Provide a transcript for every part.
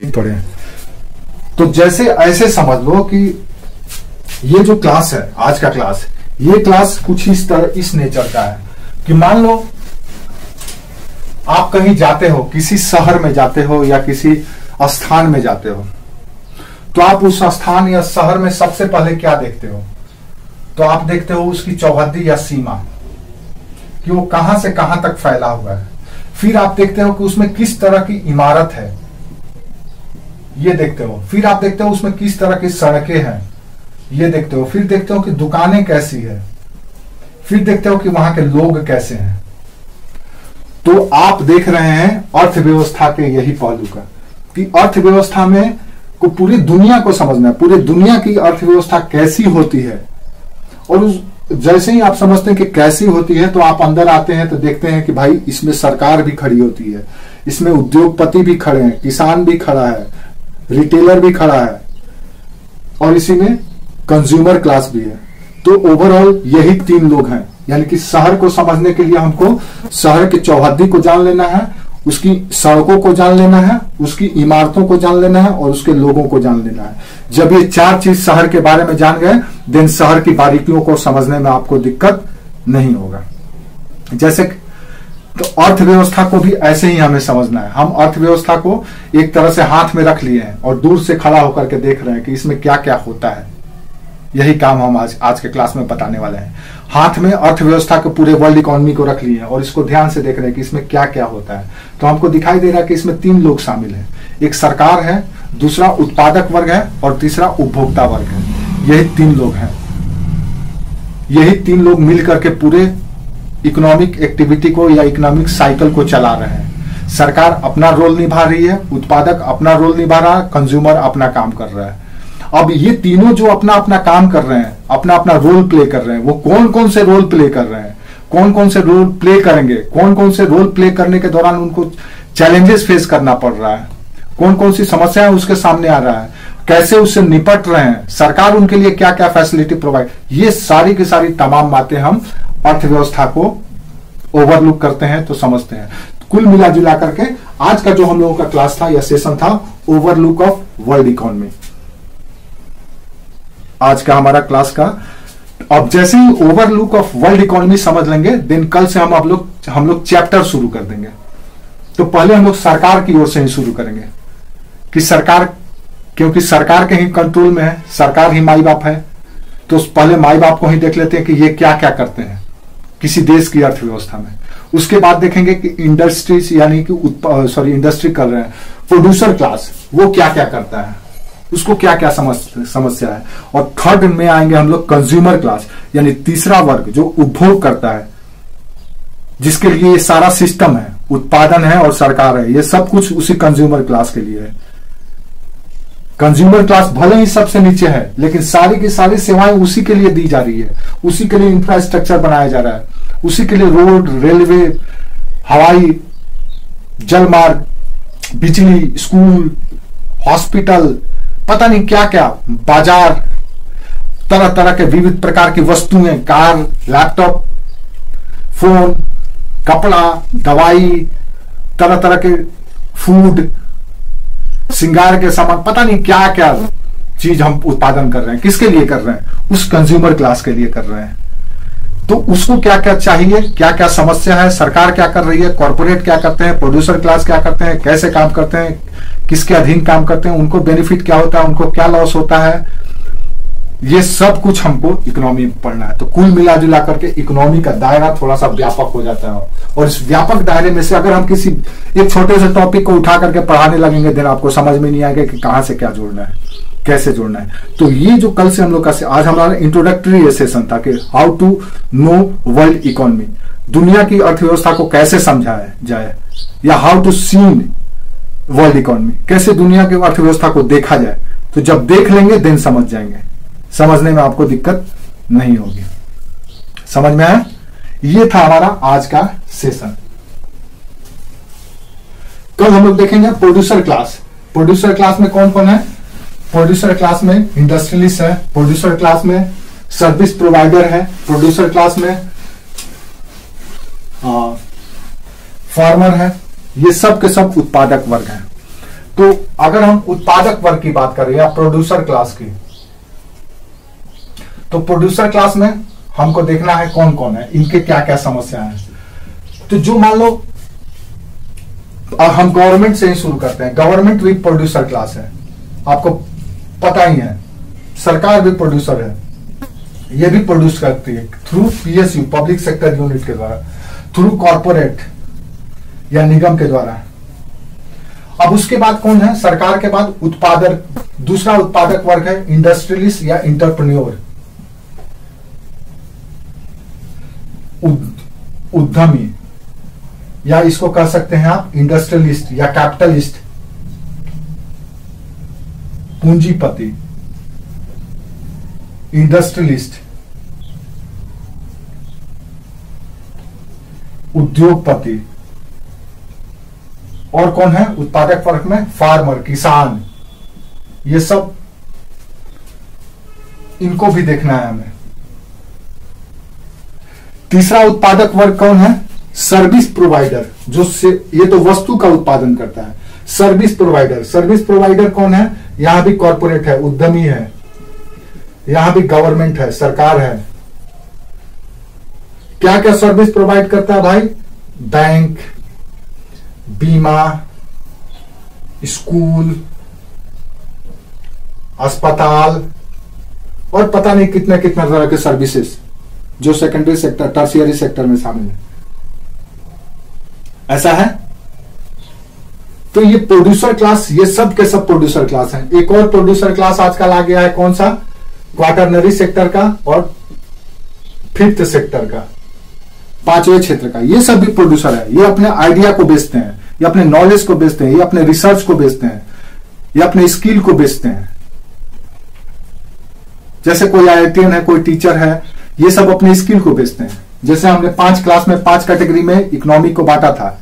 पढ़े। तो जैसे ऐसे समझ लो कि ये जो क्लास है, आज का क्लास, ये क्लास कुछ इस तरह इस नेचर का है कि मान लो आप कहीं जाते हो, किसी शहर में जाते हो या किसी स्थान में जाते हो, तो आप उस स्थान या शहर में सबसे पहले क्या देखते हो? तो आप देखते हो उसकी चौहद्दी या सीमा, कि वो कहां से कहां तक फैला हुआ है। फिर आप देखते हो कि उसमें किस तरह की इमारत है, ये देखते हो। फिर आप देखते हो उसमें किस तरह की सड़कें हैं, ये देखते हो। फिर देखते हो कि दुकानें कैसी है। फिर देखते हो कि वहां के लोग कैसे हैं। तो आप देख रहे हैं अर्थव्यवस्था के यही पहलू का, कि अर्थव्यवस्था में को पूरी दुनिया को समझना है, पूरी दुनिया की अर्थव्यवस्था कैसी होती है। और जैसे ही आप समझते हैं कि कैसी होती है, तो आप अंदर आते हैं तो देखते हैं कि भाई इसमें सरकार भी खड़ी होती है, इसमें उद्योगपति भी खड़े हैं, किसान भी खड़ा है, रिटेलर भी खड़ा है, और इसी में कंज्यूमर क्लास भी है। तो ओवरऑल यही तीन लोग हैं। यानी कि शहर को समझने के लिए हमको शहर की चौहद्दी को जान लेना है, उसकी सड़कों को जान लेना है, उसकी इमारतों को जान लेना है और उसके लोगों को जान लेना है। जब ये चार चीज शहर के बारे में जान गए, देन शहर की बारीकियों को समझने में आपको दिक्कत नहीं होगा। जैसे तो अर्थव्यवस्था को भी ऐसे ही हमें समझना है। हम अर्थव्यवस्था को एक तरह से हाथ में रख लिए हैं और दूर से खड़ा होकर के देख रहे हैं कि इसमें क्या क्या होता है। यही काम हम आज के क्लास में बताने वाले हैं। हाथ में अर्थव्यवस्था के पूरे वर्ल्ड इकोनॉमी को रख लिए हैं और इसको ध्यान से देख रहे हैं कि इसमें क्या क्या होता है। तो हमको दिखाई दे रहा है कि इसमें तीन लोग शामिल हैं। एक सरकार है, दूसरा उत्पादक वर्ग है और तीसरा उपभोक्ता वर्ग है। यही तीन लोग हैं। यही तीन लोग मिलकर के पूरे इकोनॉमिक एक्टिविटी को या इकोनॉमिक साइकिल को चला रहे हैं। सरकार अपना रोल निभा रही है, उत्पादक अपना रोल निभा रहा है, कंज्यूमर अपना काम कर रहा है। अब ये तीनों जो अपना अपना काम कर रहे हैं, अपना अपना रोल प्ले कर रहे हैं, वो कौन कौन से रोल प्ले कर रहे हैं, कौन कौन से रोल प्ले करेंगे, कौन कौन से रोल प्ले करने के दौरान उनको चैलेंजेस फेस करना पड़ रहा है, कौन कौन सी समस्याएं उसके सामने आ रहा है, कैसे उससे निपट रहे हैं, सरकार उनके लिए क्या क्या फैसिलिटी प्रोवाइड, ये सारी की सारी तमाम बातें हम अर्थव्यवस्था को ओवरलुक करते हैं तो समझते हैं। कुल मिला जुला करके आज का जो हम लोगों का क्लास था या सेशन था, ओवरलुक ऑफ वर्ल्ड इकोनॉमी, आज का हमारा क्लास का। अब जैसे ही ओवरलुक ऑफ वर्ल्ड इकोनॉमी समझ लेंगे, देन कल से हम लोग चैप्टर शुरू कर देंगे। तो पहले हम लोग सरकार की ओर से ही शुरू करेंगे कि सरकार, क्योंकि सरकार के ही कंट्रोल में है, सरकार ही माई बाप है, तो पहले माई बाप को ही देख लेते हैं कि ये क्या क्या करते हैं किसी देश की अर्थव्यवस्था में। उसके बाद देखेंगे कि इंडस्ट्रीज, यानी कि इंडस्ट्री कर रहे हैं, प्रोड्यूसर क्लास, वो क्या क्या करता है, उसको क्या क्या समस्या है। और थर्ड में आएंगे हम लोग कंज्यूमर क्लास, यानी तीसरा वर्ग जो उपभोग करता है, जिसके लिए ये सारा सिस्टम है, उत्पादन है और सरकार है, ये सब कुछ उसी कंज्यूमर क्लास के लिए है। कंज्यूमर क्लास भले ही सबसे नीचे है, लेकिन सारी की सारी सेवाएं उसी के लिए दी जा रही है, उसी के लिए इंफ्रास्ट्रक्चर बनाया जा रहा है, उसी के लिए रोड, रेलवे, हवाई, जलमार्ग, बिजली, स्कूल, हॉस्पिटल, पता नहीं क्या क्या, बाजार, तरह तरह के विविध प्रकार की वस्तुएं, कार, लैपटॉप, फोन, कपड़ा, दवाई, तरह तरह के फूड, श्रृंगार के सामान, पता नहीं क्या क्या चीज हम उत्पादन कर रहे हैं। किसके लिए कर रहे हैं? उस कंज्यूमर क्लास के लिए कर रहे हैं। तो उसको क्या क्या चाहिए, क्या क्या समस्या है, सरकार क्या कर रही है, कॉर्पोरेट क्या करते हैं, प्रोड्यूसर क्लास क्या करते हैं, कैसे काम करते हैं, किसके अधीन काम करते हैं, उनको बेनिफिट क्या होता है, उनको क्या लॉस होता है, ये सब कुछ हमको इकोनॉमी में पढ़ना है। तो कुल मिला जुला करके इकोनॉमी का दायरा थोड़ा सा व्यापक हो जाता है, और इस व्यापक दायरे में से अगर हम किसी एक छोटे से टॉपिक को उठा करके पढ़ाने लगेंगे, देन आपको समझ में नहीं आएगा कि कहां से क्या जोड़ना है, कैसे जोड़ना है। तो ये जो कल से हम लोग का आज हमारा इंट्रोडक्टरी सेशन था कि how to know world economy, दुनिया की अर्थव्यवस्था को कैसे समझाया जाए, या how to seen world economy, कैसे दुनिया की अर्थव्यवस्था को देखा जाए। तो जब देख लेंगे देन समझ जाएंगे, समझने में आपको दिक्कत नहीं होगी। समझ में आया? ये था हमारा आज का सेशन। कल हम लोग देखेंगे प्रोड्यूसर क्लास। प्रोड्यूसर क्लास में कौन कौन है? प्रोड्यूसर क्लास में इंडस्ट्रियलिस्ट है, प्रोड्यूसर क्लास में सर्विस प्रोवाइडर है, प्रोड्यूसर क्लास में फार्मर है, ये सब के सब उत्पादक वर्ग हैं। तो अगर हम उत्पादक वर्ग की बात करें या प्रोड्यूसर क्लास की, तो प्रोड्यूसर क्लास में हमको देखना है कौन कौन है, इनके क्या क्या समस्या है। तो जो मान लो हम गवर्नमेंट से ही शुरू करते हैं, गवर्नमेंट भी प्रोड्यूसर क्लास है, आपको पता ही है। सरकार भी प्रोड्यूसर है, ये भी प्रोड्यूस करती है through PSU, public sector unit के द्वारा, थ्रू कॉर्पोरेट या निगम के द्वारा। अब उसके बाद कौन है, सरकार के बाद उत्पादक, दूसरा उत्पादक वर्ग है इंडस्ट्रियलिस्ट या इंटरप्रेन्योर, उद्यमी, या इसको कह सकते हैं आप इंडस्ट्रियलिस्ट या कैपिटलिस्ट, पूंजीपति, इंडस्ट्रियलिस्ट, उद्योगपति, और कौन है उत्पादक वर्ग में, फार्मर, किसान। ये सब इनको भी देखना है हमें। तीसरा उत्पादक वर्ग कौन है, सर्विस प्रोवाइडर, जो से ये तो वस्तु का उत्पादन करता है। सर्विस प्रोवाइडर, सर्विस प्रोवाइडर कौन है, यहां भी कॉर्पोरेट है, उद्यमी है, यहां भी गवर्नमेंट है, सरकार है। क्या क्या सर्विस प्रोवाइड करता है भाई, बैंक, बीमा, स्कूल, अस्पताल, और पता नहीं कितने कितने तरह के सर्विसेज जो सेकेंडरी सेक्टर, टर्शियरी सेक्टर में शामिल है। ऐसा है। तो ये प्रोड्यूसर क्लास, ये सब के सब प्रोड्यूसर क्लास हैं। एक और प्रोड्यूसर क्लास आजकल आ गया है, कौन सा, क्वाटरनरी सेक्टर का और फिफ्थ सेक्टर का, पांचवें क्षेत्र का। ये सब भी प्रोड्यूसर है। ये अपने आइडिया को बेचते हैं, ये अपने नॉलेज को बेचते हैं, ये अपने रिसर्च को बेचते हैं, ये अपने स्किल को बेचते हैं। जैसे कोई आईआईटीएन है, कोई टीचर है, ये सब अपने स्किल को बेचते हैं। जैसे हमने 5 क्लास में 5 कैटेगरी में इकोनॉमिक को बांटा था,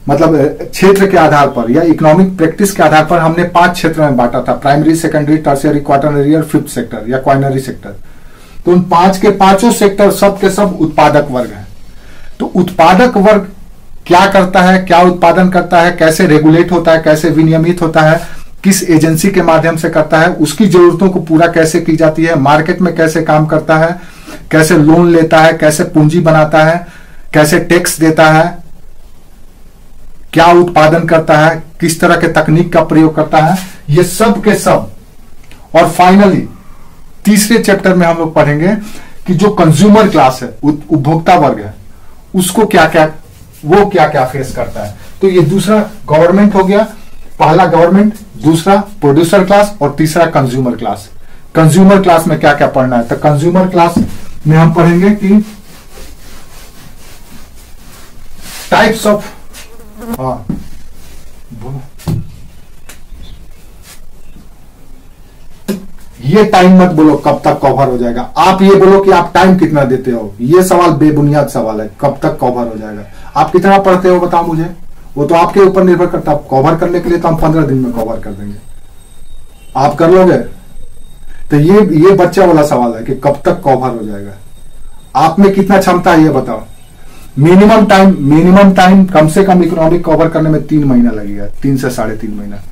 मतलब क्षेत्र के आधार पर या इकोनॉमिक प्रैक्टिस के आधार पर हमने 5 क्षेत्र में बांटा था, प्राइमरी, सेकेंडरी, टर्शियरी, क्वाटरनरी और फिफ्थ सेक्टर या क्वाइनरी सेक्टर। तो उन 5 के 5 सेक्टर सब के सब उत्पादक वर्ग हैं। तो उत्पादक वर्ग क्या करता है, क्या उत्पादन करता है, कैसे रेगुलेट होता है, कैसे विनियमित होता है, किस एजेंसी के माध्यम से करता है, उसकी जरूरतों को पूरा कैसे की जाती है, मार्केट में कैसे काम करता है, कैसे लोन लेता है, कैसे पूंजी बनाता है, कैसे टैक्स देता है, क्या उत्पादन करता है, किस तरह के तकनीक का प्रयोग करता है, ये सब के सब। और फाइनली तीसरे चैप्टर में हम लोग पढ़ेंगे कि जो कंज्यूमर क्लास है, उपभोक्ता वर्ग है, उसको क्या क्या, वो क्या क्या फेस करता है। तो ये दूसरा गवर्नमेंट हो गया, पहला गवर्नमेंट, दूसरा प्रोड्यूसर क्लास और तीसरा कंज्यूमर क्लास। कंज्यूमर क्लास में क्या क्या पढ़ना है, तो कंज्यूमर क्लास में हम पढ़ेंगे कि टाइप्स ऑफ, ये टाइम मत बोलो कब तक कवर हो जाएगा, आप ये बोलो कि आप टाइम कितना देते हो। ये सवाल बेबुनियाद सवाल है, कब तक कवर हो जाएगा। आप कितना पढ़ते हो बताओ मुझे, वो तो आपके ऊपर निर्भर करता है। कवर करने के लिए तो हम 15 दिन में कवर कर देंगे, आप कर लोगे। तो ये बच्चा वाला सवाल है कि कब तक कवर हो जाएगा, आप में कितना क्षमता है ये बताओ। मिनिमम टाइम कम से कम इकोनॉमिक कवर करने में 3 महीना लगेगा, 3 से 3.5 महीना।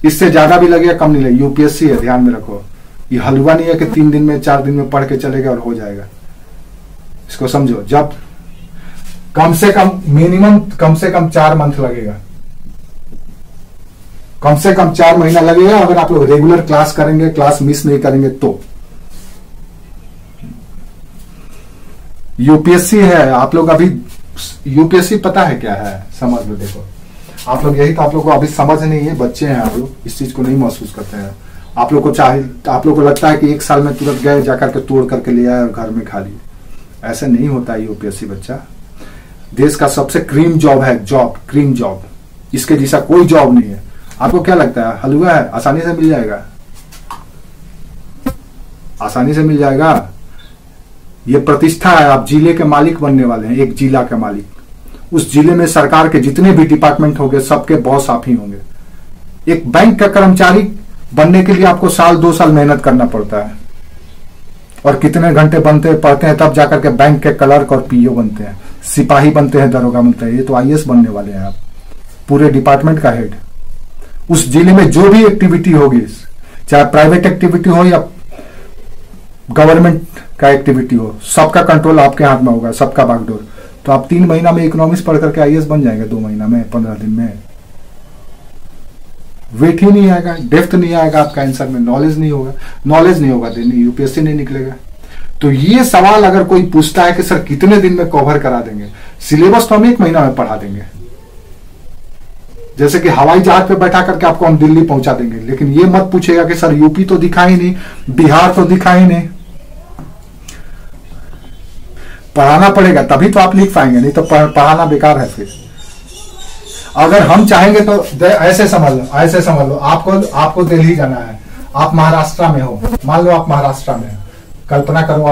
इससे ज्यादा भी लगेगा, कम नहीं लगेगा। यूपीएससी है, ध्यान में रखो। ये हलवा नहीं है कि 3 दिन में 4 दिन में पढ़ के चलेगा और हो जाएगा। इसको समझो, जब कम से कम मिनिमम कम से कम 4 मंथ लगेगा, कम से कम 4 महीना लगेगा। अगर आप लोग रेगुलर क्लास करेंगे, क्लास मिस नहीं करेंगे तो। यूपीएससी है, आप लोग अभी यूपीएससी पता है क्या है, समझ लो। देखो आप लोग, यही तो आप लोग को अभी समझ नहीं है, बच्चे हैं आप लोग, इस चीज को नहीं महसूस करते हैं। आप लोग को आप लोग को लगता है कि 1 साल में तुरंत गए, जाकर के तोड़ करके ले आए और घर में खा लिए। ऐसे नहीं होता है यूपीएससी बच्चा। देश का सबसे क्रीम जॉब है, क्रीम जॉब, इसके जैसा कोई जॉब नहीं है। आपको क्या लगता है हलवा है, आसानी से मिल जाएगा, आसानी से मिल जाएगा। ये प्रतिष्ठा है, आप जिले के मालिक बनने वाले हैं, एक जिला के मालिक। उस जिले में सरकार के जितने भी डिपार्टमेंट होंगे सबके बॉस आप ही होंगे। एक बैंक का कर्मचारी बनने के लिए आपको 1-2 साल मेहनत करना पड़ता है, और कितने घंटे पढ़ते हैं तब जाकर के बैंक के क्लर्क और पीओ बनते हैं, सिपाही बनते हैं, दरोगा बनते हैं। ये तो आईएएस बनने वाले हैं आप, पूरे डिपार्टमेंट का हेड। उस जिले में जो भी एक्टिविटी होगी, चाहे प्राइवेट एक्टिविटी हो या गवर्नमेंट का एक्टिविटी हो, सबका कंट्रोल आपके हाथ में होगा, सबका बागडोर। तो आप 3 महीना में इकोनॉमिक्स पढ़ करके आईएएस बन जाएंगे, 2 महीना में, 15 दिन में। वेट ही नहीं आएगा, डेप्थ नहीं आएगा आपका आंसर में, नॉलेज नहीं होगा देन यूपीएससी नहीं निकलेगा। तो ये सवाल अगर कोई पूछता है कि सर कितने दिन में कवर करा देंगे, सिलेबस तो हम 1 महीना में पढ़ा देंगे। जैसे कि हवाई जहाज पे बैठा करके आपको हम दिल्ली पहुंचा देंगे, लेकिन ये मत पूछेगा कि सर यूपी तो दिखा ही नहीं, बिहार तो दिखा ही नहीं। पढ़ाना पड़ेगा तभी तो आप लिख पाएंगे, नहीं तो पढ़ाना बेकार है। फिर अगर हम चाहेंगे तो ऐसे समझ लो, आपको दिल्ली जाना है, आप महाराष्ट्र में हो, मान लो आप महाराष्ट्र में, कल्पना करो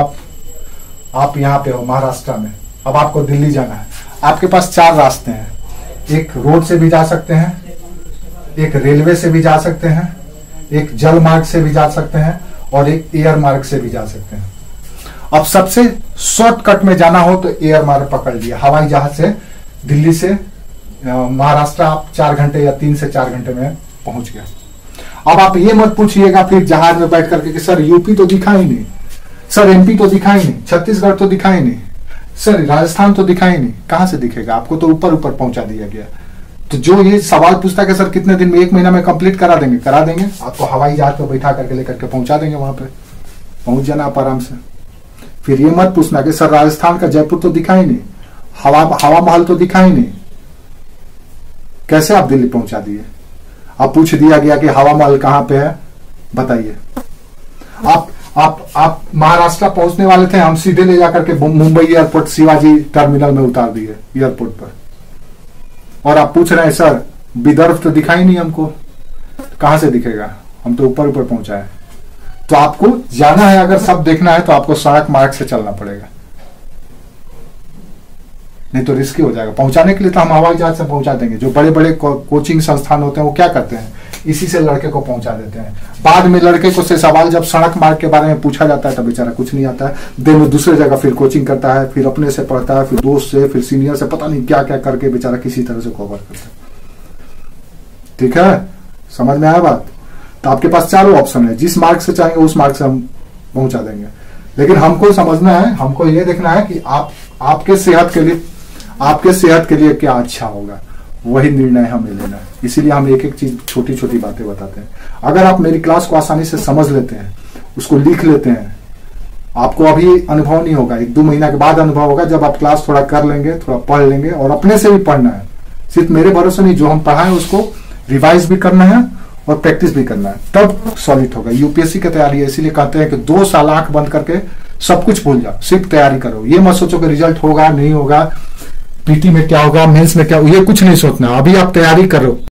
आप यहाँ पे हो महाराष्ट्र में, अब आपको दिल्ली जाना है। आपके पास 4 रास्ते हैं, एक रोड से भी जा सकते हैं, एक रेलवे से भी जा सकते हैं, एक जल मार्ग से भी जा सकते हैं, और एक एयर मार्ग से भी जा सकते हैं। अब सबसे शॉर्टकट में जाना हो तो एयर मार्ग पकड़ लिया, हवाई जहाज से दिल्ली से महाराष्ट्र आप 4 घंटे या 3 से 4 घंटे में पहुंच गया। अब आप ये मत पूछिएगा फिर जहाज में बैठ करके कि सर यूपी तो दिखा ही नहीं, सर एमपी तो दिखा ही नहीं, छत्तीसगढ़ तो दिखा ही नहीं, सर राजस्थान तो दिखा ही नहीं। कहां से दिखेगा, आपको तो ऊपर पहुंचा दिया गया। तो जो ये सवाल पूछता है कि सर कितने दिन में, 1 महीना में कंप्लीट करा देंगे, आपको हवाई जहाज पर बैठा करके लेकर के पहुंचा देंगे, वहां पे पहुंच जाना आप आराम से। फिर ये मत पूछना कि सर राजस्थान का जयपुर तो दिखा ही नहीं, हवा महल तो दिखा ही नहीं, कैसे आप दिल्ली पहुंचा दिए। आप पूछ दिया गया कि हवा महल कहां पे है, बताइए। आप महाराष्ट्र पहुंचने वाले थे, हम सीधे ले जाकर के मुंबई एयरपोर्ट शिवाजी टर्मिनल में उतार दिए एयरपोर्ट पर, और आप पूछ रहे हैं सर विदर्भ तो दिखा ही नहीं हमको, कहां से दिखेगा, हम तो ऊपर पहुंचाए। तो आपको जाना है, अगर सब देखना है तो आपको सड़क मार्ग से चलना पड़ेगा, नहीं तो रिस्की हो जाएगा। पहुंचाने के लिए तो हम हवाई जहाज से पहुंचा देंगे। जो बड़े बड़े कोचिंग संस्थान होते हैं वो क्या करते हैं, इसी से लड़के को पहुंचा देते हैं। बाद में लड़के को से सवाल जब सड़क मार्ग के बारे में पूछा जाता है तब बेचारा कुछ नहीं आता है, दिन दूसरे जगह फिर कोचिंग करता है, फिर अपने से पढ़ता है, फिर दोस्त से, फिर सीनियर से, पता नहीं क्या क्या करके बेचारा किसी तरह से कवर करता है। ठीक है, समझ में आया बात। तो आपके पास 4 ऑप्शन है, जिस मार्ग से चाहेंगे उस मार्ग से हम पहुंचा देंगे। लेकिन हमको समझना है, हमको ये देखना है कि आपके सेहत के लिए क्या अच्छा होगा, वही निर्णय हमें लेना है। इसीलिए हम एक एक चीज, छोटी छोटी बातें बताते हैं। अगर आप मेरी क्लास को आसानी से समझ लेते हैं, उसको लिख लेते हैं, आपको अभी अनुभव नहीं होगा, 1-2 महीना के बाद अनुभव होगा, जब आप क्लास थोड़ा कर लेंगे, थोड़ा पढ़ लेंगे, और अपने से भी पढ़ना है, सिर्फ मेरे भरोसे नहीं, जो हम पढ़ाएं उसको रिवाइज भी करना है और प्रैक्टिस भी करना है, तब सॉलिड होगा। यूपीएससी की तैयारी है, इसीलिए कहते हैं कि 2 साल आंख बंद करके सब कुछ भूल जाओ, सिर्फ तैयारी करो। ये मत सोचो कि रिजल्ट होगा नहीं होगा, पीटी में क्या होगा, मेंस में क्या होगा, ये कुछ नहीं सोचना। अभी आप तैयारी करो।